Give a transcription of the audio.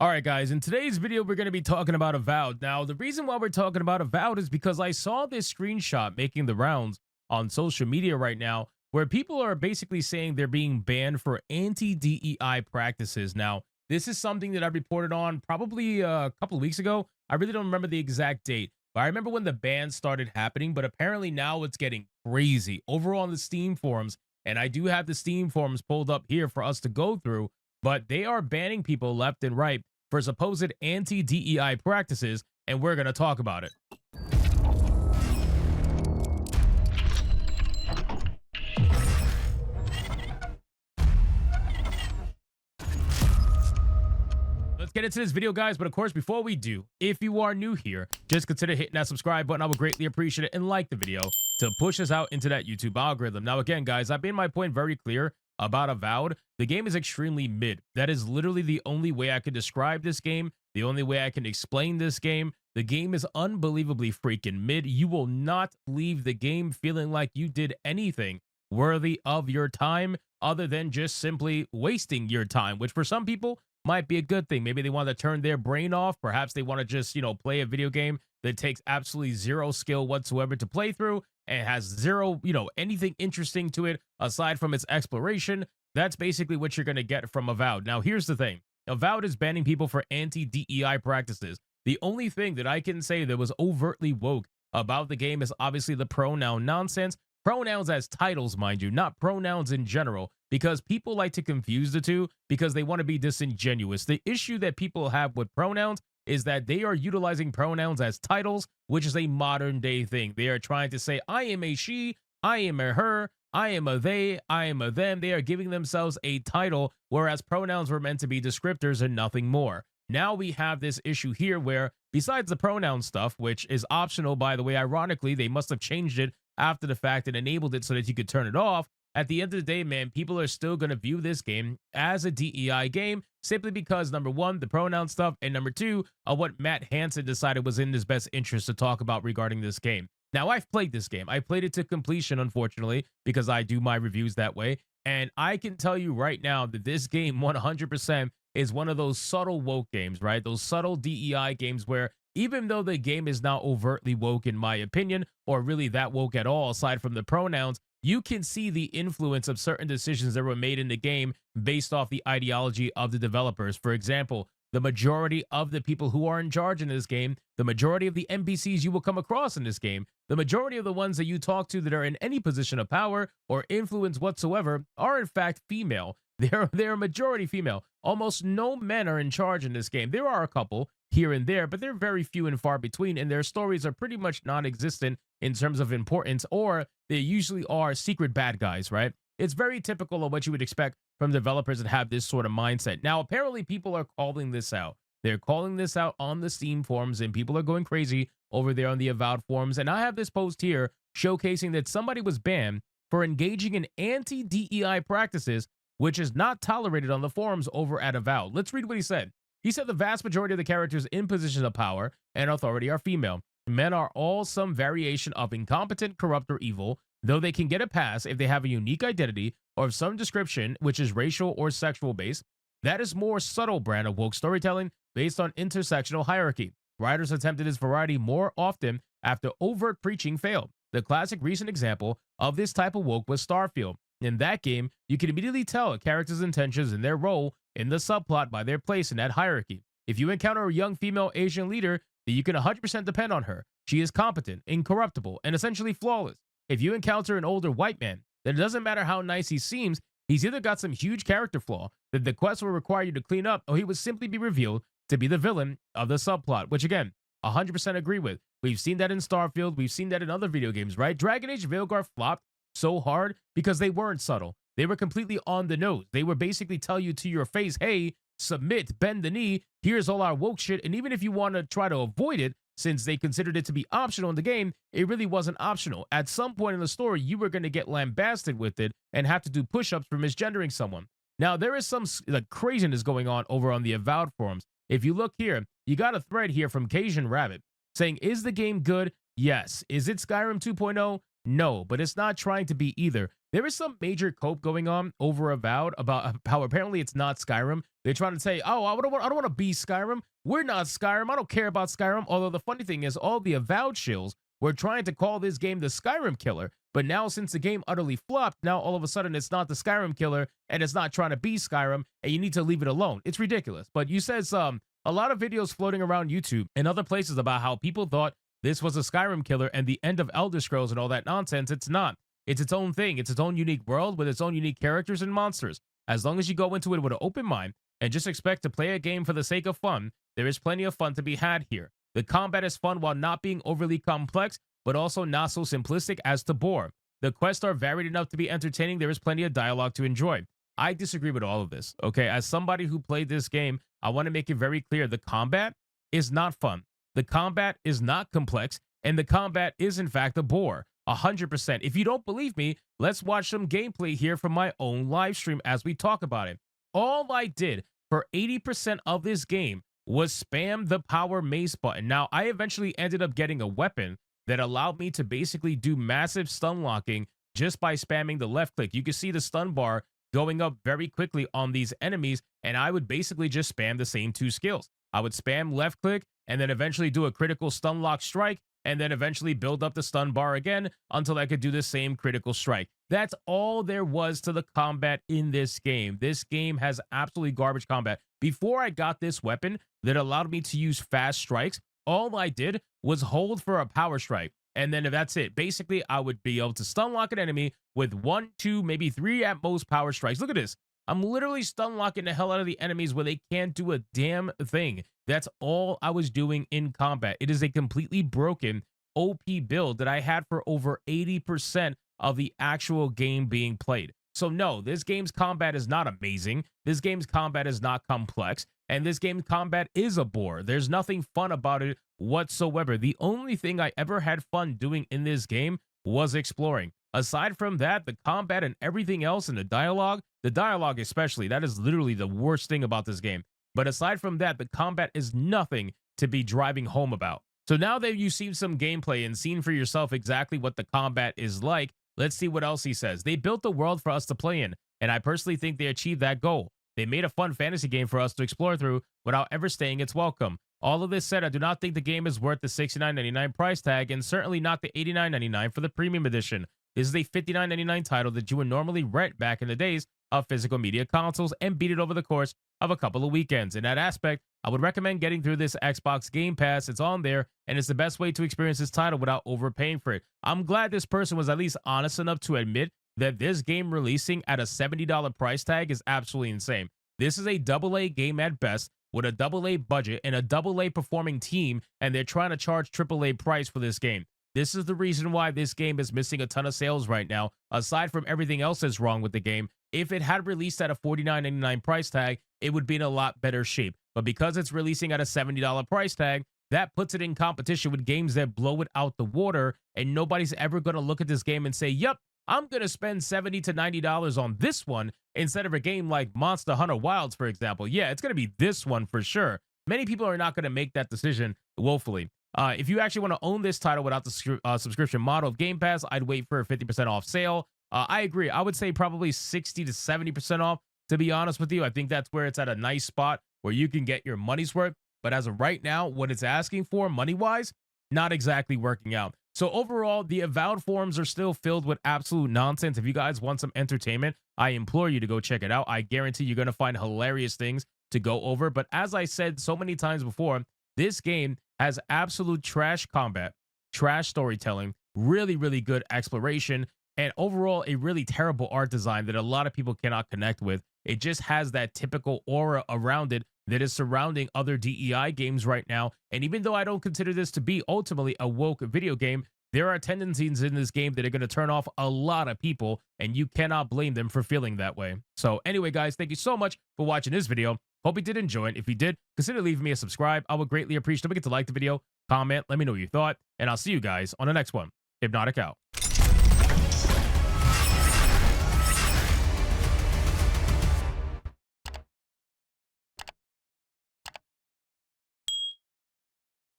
All right, guys, in today's video, we're going to be talking about Avowed. Now, the reason why we're talking about Avowed is because I saw this screenshot making the rounds on social media right now where people are basically saying they're being banned for anti-DEI practices. Now, this is something that I reported on probably a couple of weeks ago. I really don't remember the exact date, but I remember when the ban started happening, but apparently now it's getting crazy over on the Steam forums. And I do have the Steam forums pulled up here for us to go through, but they are banning people left and right for supposed anti-DEI practices, and we're going to talk about it. Let's get into this video, guys, but of course, before we do, if you are new here, just consider hitting that subscribe button. I would greatly appreciate it, and like the video to push us out into that YouTube algorithm. Now, again, guys, I've made my point very clear about Avowed. The game is extremely mid. That is literally the only way I can describe this game, the only way I can explain this game. The game is unbelievably freaking mid. You will not leave the game feeling like you did anything worthy of your time other than just simply wasting your time, which for some people might be a good thing. Maybe they want to turn their brain off. Perhaps they want to just, play a video game that takes absolutely zero skill whatsoever to play through and has zero, anything interesting to it aside from its exploration. That's basically what you're going to get from Avowed. Now, here's the thing. Avowed is banning people for anti-DEI practices. The only thing that I can say that was overtly woke about the game is obviously the pronoun nonsense. Pronouns as titles, mind you, not pronouns in general, because people like to confuse the two because they want to be disingenuous. The issue that people have with pronouns is that they are utilizing pronouns as titles, which is a modern day thing. They are trying to say, I am a she, I am a her, I am a they, I am a them. They are giving themselves a title, whereas pronouns were meant to be descriptors and nothing more. Now we have this issue here where, besides the pronoun stuff, which is optional, by the way, ironically, they must have changed it after the fact and enabled it so that you could turn it off. At the end of the day, man, people are still going to view this game as a DEI game simply because, number one, the pronoun stuff, and number two, what Matt Hansen decided was in his best interest to talk about regarding this game. Now, I've played this game. I played it to completion, unfortunately, because I do my reviews that way. And I can tell you right now that this game 100% is one of those subtle woke games, right? Those subtle DEI games where even though the game is not overtly woke, in my opinion, or really that woke at all, aside from the pronouns, you can see the influence of certain decisions that were made in the game based off the ideology of the developers. For example, the majority of the people who are in charge in this game, the majority of the NPCs you will come across in this game, the majority of the ones that you talk to that are in any position of power or influence whatsoever are in fact female. They're majority female. Almost no men are in charge in this game. There are a couple here and there, but they're very few and far between, and their stories are pretty much non-existent in terms of importance, or they usually are secret bad guys, right? It's very typical of what you would expect from developers that have this sort of mindset. Now, apparently people are calling this out. They're calling this out on the Steam forums, and people are going crazy over there on the Avowed forums. And I have this post here showcasing that somebody was banned for engaging in anti-DEI practices, which is not tolerated on the forums over at Avowed. Let's read what he said. He said the vast majority of the characters in positions of power and authority are female. Men are all some variation of incompetent, corrupt, or evil, though they can get a pass if they have a unique identity or of some description which is racial or sexual based. That is more subtle brand of woke storytelling based on intersectional hierarchy. Writers attempted this variety more often after overt preaching failed. The classic recent example of this type of woke was Starfield. In that game, you can immediately tell a character's intentions and their role in the subplot by their place in that hierarchy. If you encounter a young female Asian leader, then you can 100% depend on her. She is competent, incorruptible, and essentially flawless. If you encounter an older white man, then it doesn't matter how nice he seems, he's either got some huge character flaw that the quest will require you to clean up, or he would simply be revealed to be the villain of the subplot, which again, 100% agree with. We've seen that in Starfield. We've seen that in other video games, right? Dragon Age Veilguard flopped so hard because they weren't subtle. They were completely on the nose. They were basically tell you to your face, hey, submit, bend the knee, here's all our woke shit. And even if you want to try to avoid it, since they considered it to be optional in the game, it really wasn't optional. At some point in the story, you were going to get lambasted with it and have to do push-ups for misgendering someone. Now, there is some craziness going on over on the Avowed forums. If you look here, you got a thread here from Cajun Rabbit saying, is the game good? Yes. Is it Skyrim 2.0? No, but it's not trying to be either. there is some major cope going on over Avowed about how apparently it's not Skyrim. They're trying to say, oh, I don't want to be Skyrim. We're not Skyrim. I don't care about Skyrim. Although the funny thing is, all the Avowed shills were trying to call this game the Skyrim killer. But now, since the game utterly flopped, now all of a sudden it's not the Skyrim killer and it's not trying to be Skyrim, and you need to leave it alone. It's ridiculous. But you said a lot of videos floating around YouTube and other places about how people thought this was a Skyrim killer and the end of Elder Scrolls and all that nonsense. It's not. It's its own thing. It's its own unique world with its own unique characters and monsters. As long as you go into it with an open mind and just expect to play a game for the sake of fun, there is plenty of fun to be had here. The combat is fun while not being overly complex, but also not so simplistic as to bore. The quests are varied enough to be entertaining. There is plenty of dialogue to enjoy. I disagree with all of this, okay? As somebody who played this game, I want to make it very clear. The combat is not fun. The combat is not complex, and the combat is, in fact, a bore. 100%. If you don't believe me, let's watch some gameplay here from my own live stream as we talk about it. All I did for 80% of this game was spam the power mace button. Now, I eventually ended up getting a weapon that allowed me to basically do massive stun locking just by spamming the left click. You can see the stun bar going up very quickly on these enemies, and I would basically just spam the same two skills. I would spam left click and then eventually do a critical stun lock strike, and then eventually build up the stun bar again until I could do the same critical strike. That's all there was to the combat in this game. This game has absolutely garbage combat. Before I got this weapon that allowed me to use fast strikes, all I did was hold for a power strike. And then if that's it, basically I would be able to stun lock an enemy with 1, 2, maybe 3 at most power strikes. Look at this. I'm literally stun locking the hell out of the enemies where they can't do a damn thing. That's all I was doing in combat. It is a completely broken OP build that I had for over 80% of the actual game being played. So no, this game's combat is not amazing. This game's combat is not complex. And this game's combat is a bore. There's nothing fun about it whatsoever. The only thing I ever had fun doing in this game was exploring. Aside from that, the combat and everything else and the dialogue especially, that is literally the worst thing about this game. But aside from that, the combat is nothing to be driving home about. So now that you've seen some gameplay and seen for yourself exactly what the combat is like, let's see what else he says. They built the world for us to play in, and I personally think they achieved that goal. They made a fun fantasy game for us to explore through without ever staying its welcome. All of this said, I do not think the game is worth the $69.99 price tag, and certainly not the $89.99 for the premium edition. This is a $59.99 title that you would normally rent back in the days of physical media consoles and beat it over the course of a couple of weekends. In that aspect, I would recommend getting through this Xbox Game Pass. It's on there, and it's the best way to experience this title without overpaying for it. I'm glad this person was at least honest enough to admit that this game releasing at a $70 price tag is absolutely insane. This is a AA game at best with a AA budget and a AA performing team, and they're trying to charge AAA price for this game. This is the reason why this game is missing a ton of sales right now, aside from everything else that's wrong with the game. If it had released at a $49.99 price tag, it would be in a lot better shape. But because it's releasing at a $70 price tag, that puts it in competition with games that blow it out the water, and nobody's ever going to look at this game and say, yep, I'm going to spend $70 to $90 on this one instead of a game like Monster Hunter Wilds, for example. Yeah, it's going to be this one for sure. Many people are not going to make that decision willfully. If you actually want to own this title without the subscription model of Game Pass, I'd wait for a 50% off sale. I agree. I would say probably 60 to 70% off, to be honest with you. I think that's where it's at a nice spot where you can get your money's worth. But as of right now, what it's asking for money-wise, not exactly working out. So overall, the Avowed forums are still filled with absolute nonsense. If you guys want some entertainment, I implore you to go check it out. I guarantee you're going to find hilarious things to go over. But as I said so many times before, this game has absolute trash combat, trash storytelling, really, really good exploration, and overall a really terrible art design that a lot of people cannot connect with. It just has that typical aura around it that is surrounding other DEI games right now. And even though I don't consider this to be ultimately a woke video game, there are tendencies in this game that are going to turn off a lot of people, and you cannot blame them for feeling that way. So anyway, guys, thank you so much for watching this video. Hope you did enjoy it. If you did, consider leaving me a subscribe. I would greatly appreciate it. Don't forget to like the video, comment, let me know what you thought, and I'll see you guys on the next one. Hypnotic out.